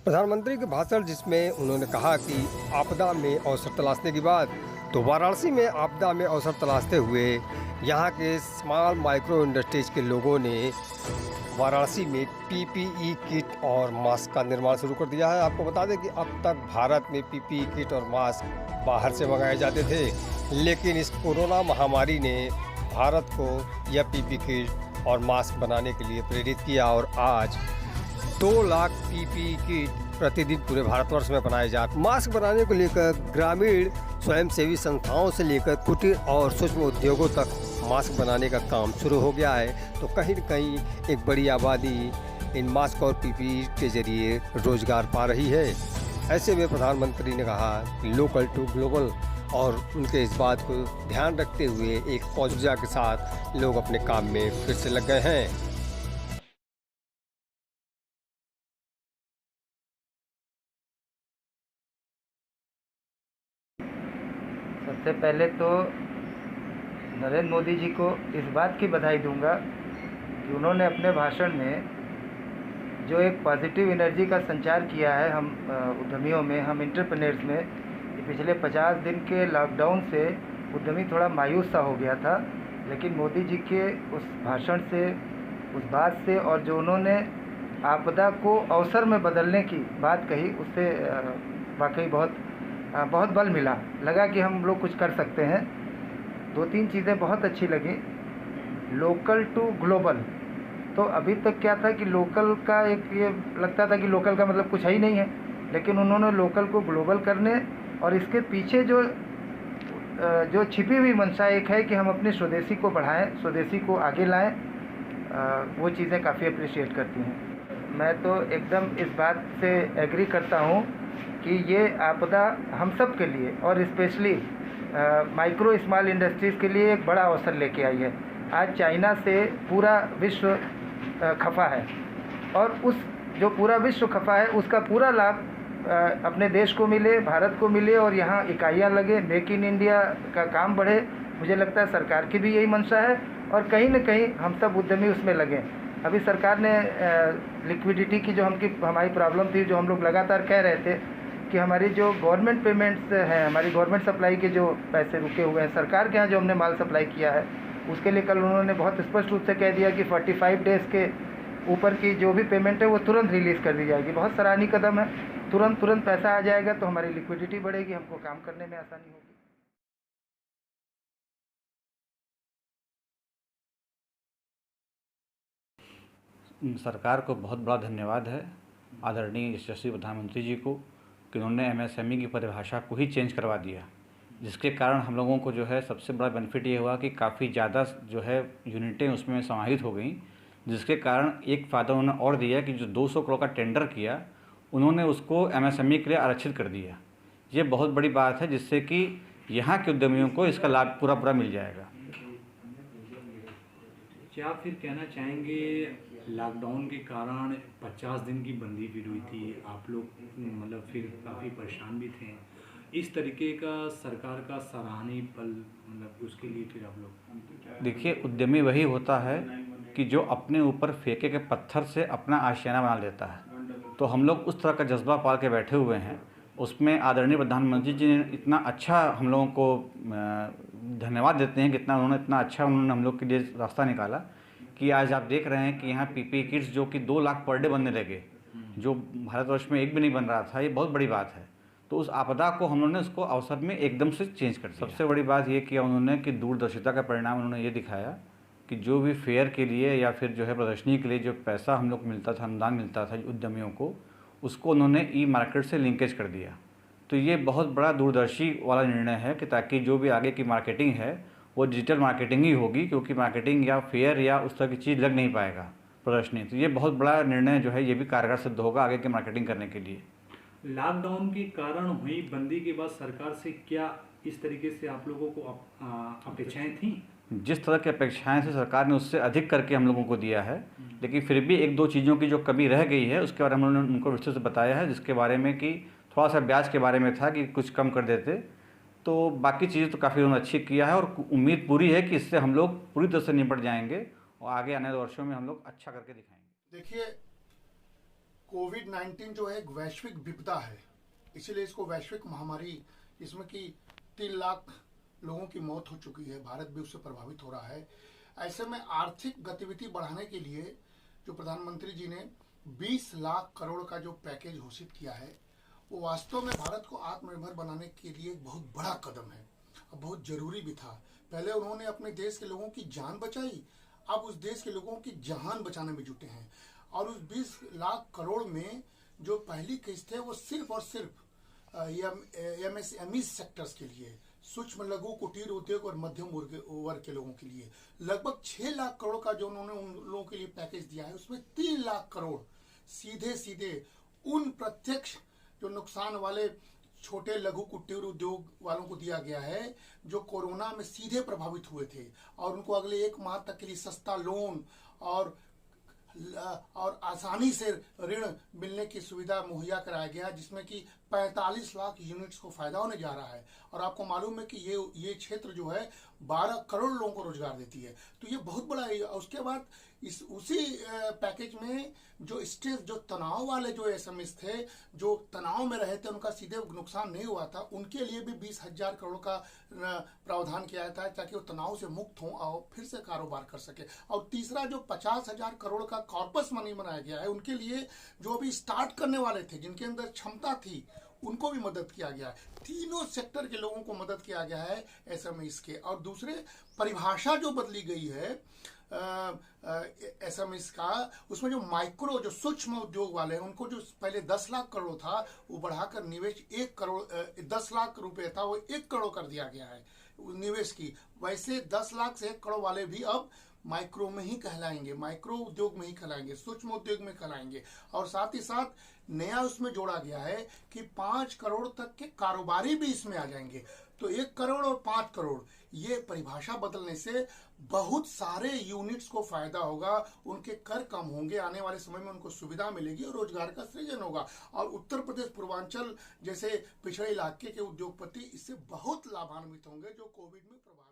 प्रधानमंत्री के भाषण जिसमें उन्होंने कहा कि आपदा में अवसर तलाशने की बात, तो वाराणसी में आपदा में अवसर तलाशते हुए यहाँ के स्मॉल माइक्रो इंडस्ट्रीज के लोगों ने वाराणसी में पीपीई किट और मास्क का निर्माण शुरू कर दिया है। आपको बता दें कि अब तक भारत में पीपीई किट और मास्क बाहर से मंगाए जाते थे, लेकिन इस कोरोना महामारी ने भारत को यह पीपीई किट और मास्क बनाने के लिए प्रेरित किया और आज 2 लाख पीपीई किट प्रतिदिन पूरे भारतवर्ष में बनाए जाते। मास्क बनाने को लेकर ग्रामीण स्वयंसेवी संस्थाओं से लेकर कुटीर और सूक्ष्म उद्योगों तक मास्क बनाने का काम शुरू हो गया है। तो कहीं न कहीं एक बड़ी आबादी इन मास्क और पीपीई के जरिए रोजगार पा रही है। ऐसे में प्रधानमंत्री ने कहा कि लोकल टू ग्लोबल, और उनके इस बात को ध्यान रखते हुए एक ऊर्जा के साथ लोग अपने काम में फिर से लग गए हैं। सबसे पहले तो नरेंद्र मोदी जी को इस बात की बधाई दूंगा कि उन्होंने अपने भाषण में जो एक पॉजिटिव एनर्जी का संचार किया है हम उद्यमियों में, हम एंटरप्रेन्योर्स में। कि पिछले 50 दिन के लॉकडाउन से उद्यमी थोड़ा मायूस सा हो गया था, लेकिन मोदी जी के उस भाषण से, उस बात से, और जो उन्होंने आपदा को अवसर में बदलने की बात कही, उससे वाकई बहुत बल मिला। लगा कि हम लोग कुछ कर सकते हैं। 2-3 चीज़ें बहुत अच्छी लगी। लोकल टू ग्लोबल, तो अभी तक क्या था कि लोकल का एक ये लगता था कि लोकल का मतलब कुछ है ही नहीं है, लेकिन उन्होंने लोकल को ग्लोबल करने और इसके पीछे जो छिपी हुई मंशा एक है कि हम अपने स्वदेशी को बढ़ाएं, स्वदेशी को आगे लाएं, वो चीज़ें काफ़ी अप्रिशिएट करती हैं। मैं तो एकदम इस बात से एग्री करता हूँ कि ये आपदा हम सब के लिए और स्पेशली माइक्रो स्मॉल इंडस्ट्रीज़ के लिए एक बड़ा अवसर लेके आई है। आज चाइना से पूरा विश्व खफा है, और उस जो पूरा विश्व खफा है उसका पूरा लाभ अपने देश को मिले, भारत को मिले, और यहाँ इकाइयाँ लगे, मेक इन इंडिया का काम बढ़े। मुझे लगता है सरकार की भी यही मंशा है, और कहीं न कहीं हम सब उद्यमी उसमें लगे। अभी सरकार ने लिक्विडिटी की जो हमारी प्रॉब्लम थी, जो हम लोग लगातार कह रहे थे कि हमारी जो गवर्नमेंट पेमेंट्स हैं, हमारी गवर्नमेंट सप्लाई के जो पैसे रुके हुए हैं सरकार के यहाँ, जो हमने माल सप्लाई किया है, उसके लिए कल उन्होंने बहुत स्पष्ट रूप से कह दिया कि 45 डेज़ के ऊपर की जो भी पेमेंट है वो तुरंत रिलीज़ कर दी जाएगी। बहुत सराहनीय कदम है। तुरंत पैसा आ जाएगा तो हमारी लिक्विडिटी बढ़ेगी, हमको काम करने में आसानी होगी। सरकार को बहुत बड़ा धन्यवाद है, आदरणीय यशस्वी प्रधानमंत्री जी को, कि उन्होंने एमएसएमई की परिभाषा को ही चेंज करवा दिया, जिसके कारण हम लोगों को जो है सबसे बड़ा बेनिफिट ये हुआ कि काफ़ी ज़्यादा जो है यूनिटें उसमें समाहित हो गई, जिसके कारण एक फ़ायदा उन्होंने और दिया कि जो 200 करोड़ का टेंडर किया उन्होंने उसको एमएसएमई के लिए आरक्षित कर दिया। ये बहुत बड़ी बात है, जिससे कि यहाँ के उद्यमियों को इसका लाभ पूरा मिल जाएगा। क्या आप फिर कहना चाहेंगे लॉकडाउन के कारण 50 दिन की बंदी फिर हुई थी, आप लोग मतलब फिर काफ़ी परेशान भी थे, इस तरीके का सरकार का सराहनीय पल, मतलब उसके लिए फिर आप लोग? देखिए, उद्यमी वही होता है कि जो अपने ऊपर फेंके के पत्थर से अपना आशियाना बना लेता है। तो हम लोग उस तरह का जज्बा पाल के बैठे हुए हैं। उसमें आदरणीय प्रधानमंत्री जी ने इतना अच्छा हम लोगों को धन्यवाद देते हैं कि उन्होंने हम लोग के लिए रास्ता निकाला कि आज आप देख रहे हैं कि यहाँ पीपीई किट्स जो कि 2 लाख पर डे बनने लगे, जो भारतवर्ष में एक भी नहीं बन रहा था। ये बहुत बड़ी बात है। तो उस आपदा को हम लोगों ने उसको अवसर में एकदम से चेंज कर दिया। सबसे बड़ी बात ये किया उन्होंने कि दूरदर्शिता का परिणाम उन्होंने ये दिखाया कि जो भी फेयर के लिए या फिर जो है प्रदर्शनी के लिए जो पैसा हम लोग मिलता था, अनुदान मिलता था उद्यमियों को, उसको उन्होंने ई मार्केट से लिंकेज कर दिया। तो ये बहुत बड़ा दूरदर्शी वाला निर्णय है कि ताकि जो भी आगे की मार्केटिंग है वो डिजिटल मार्केटिंग ही होगी, क्योंकि मार्केटिंग या फेयर या उस तरह की चीज़ लग नहीं पाएगा प्रदर्शनी। तो ये बहुत बड़ा निर्णय जो है ये भी कारगर सिद्ध होगा आगे की मार्केटिंग करने के लिए। लॉकडाउन के कारण हुई बंदी के बाद सरकार से क्या इस तरीके से आप लोगों को अपेक्षाएं थी? जिस तरह की अपेक्षाएं थी सरकार ने उससे अधिक करके हम लोगों को दिया है, लेकिन फिर भी 1-2 चीज़ों की जो कमी रह गई है उसके बारे में उन्होंने उनको विस्तृत से बताया है, जिसके बारे में कि थोड़ा सा ब्याज के बारे में था कि कुछ कम कर देते। तो बाकी चीज़ें तो काफ़ी उन्होंने अच्छी किया है, और उम्मीद पूरी है कि इससे हम लोग पूरी तरह से निपट जाएंगे और आगे आने वाले वर्षों में हम लोग अच्छा करके दिखाएंगे। देखिए, कोविड-19 जो है एक वैश्विक विपदा है, इसीलिए इसको वैश्विक महामारी, इसमें कि 3 लाख लोगों की मौत हो चुकी है, भारत भी उससे प्रभावित हो रहा है। ऐसे में आर्थिक गतिविधि बढ़ाने के लिए जो प्रधानमंत्री जी ने 20 लाख करोड़ का जो पैकेज घोषित किया है, वो वास्तव में भारत को आत्मनिर्भर बनाने के लिए एक बहुत बड़ा कदम है और बहुत जरूरी भी था। पहले उन्होंने अपने देश के लोगों की जान बचाई, अब उस देश के लोगों की जहान बचाने में जुटे हैं। और उस 20 लाख करोड़ में जो पहली किस्त है वो सिर्फ और सिर्फ एमएसएमई सेक्टर्स के लिए, सूक्ष्म लघु कुटीर उद्योग और मध्यम वर्ग के लोगों के लिए लगभग 6 लाख करोड़ का जो उन्होंने उन लोगों के लिए पैकेज दिया है, उसमें 3 लाख करोड़ सीधे सीधे उन प्रत्यक्ष जो नुकसान वाले छोटे लघु कुटीर उद्योग वालों को दिया गया है, जो कोरोना में सीधे प्रभावित हुए थे, और उनको अगले 1 माह तक के लिए सस्ता लोन और आसानी से ऋण मिलने की सुविधा मुहैया कराया गया, जिसमें कि 45 लाख यूनिट्स को फायदा होने जा रहा है। और आपको मालूम है कि ये क्षेत्र जो है 12 करोड़ लोगों को रोजगार देती है, तो ये बहुत बड़ा है। उसके बाद उसी पैकेज में जो स्ट्रेस, जो तनाव वाले जो एसएमएस थे, जो तनाव में रहे थे, उनका सीधे नुकसान नहीं हुआ था, उनके लिए भी 20,000 करोड़ का प्रावधान किया था, ताकि वो तनाव से मुक्त हों और फिर से कारोबार कर सके। और तीसरा जो 50,000 करोड़ का कॉर्पस मनी बनाया गया है, उनके लिए जो अभी स्टार्ट करने वाले थे, जिनके अंदर क्षमता थी, उनको भी मदद किया गया है। तीनों सेक्टर के लोगों को मदद किया गया है एसएमएस के। और दूसरे परिभाषा जो बदली गई है एसएमएस का, उसमें जो माइक्रो, जो सूक्ष्म उद्योग वाले हैं, उनको जो पहले 10 लाख करोड़ था, वो बढ़ाकर निवेश 1 करोड़ 10 लाख रुपए था, वो 1 करोड़ कर दिया गया है निवेश की। वैसे 10 लाख से 1 करोड़ वाले भी अब माइक्रो में ही कहलाएंगे, माइक्रो उद्योग में ही कहलाएंगे, सूक्ष्म उद्योग में कहलाएंगे। और साथ ही साथ नया उसमें जोड़ा गया है कि 5 करोड़ तक के कारोबारी भी इसमें आ जाएंगे। तो 1 करोड़ और 5 करोड़, ये परिभाषा बदलने से बहुत सारे यूनिट्स को फायदा होगा, उनके कर कम होंगे, आने वाले समय में उनको सुविधा मिलेगी और रोजगार का सृजन होगा। और उत्तर प्रदेश, पूर्वांचल जैसे पिछड़े इलाके के उद्योगपति इससे बहुत लाभान्वित होंगे, जो कोविड में प्रभावित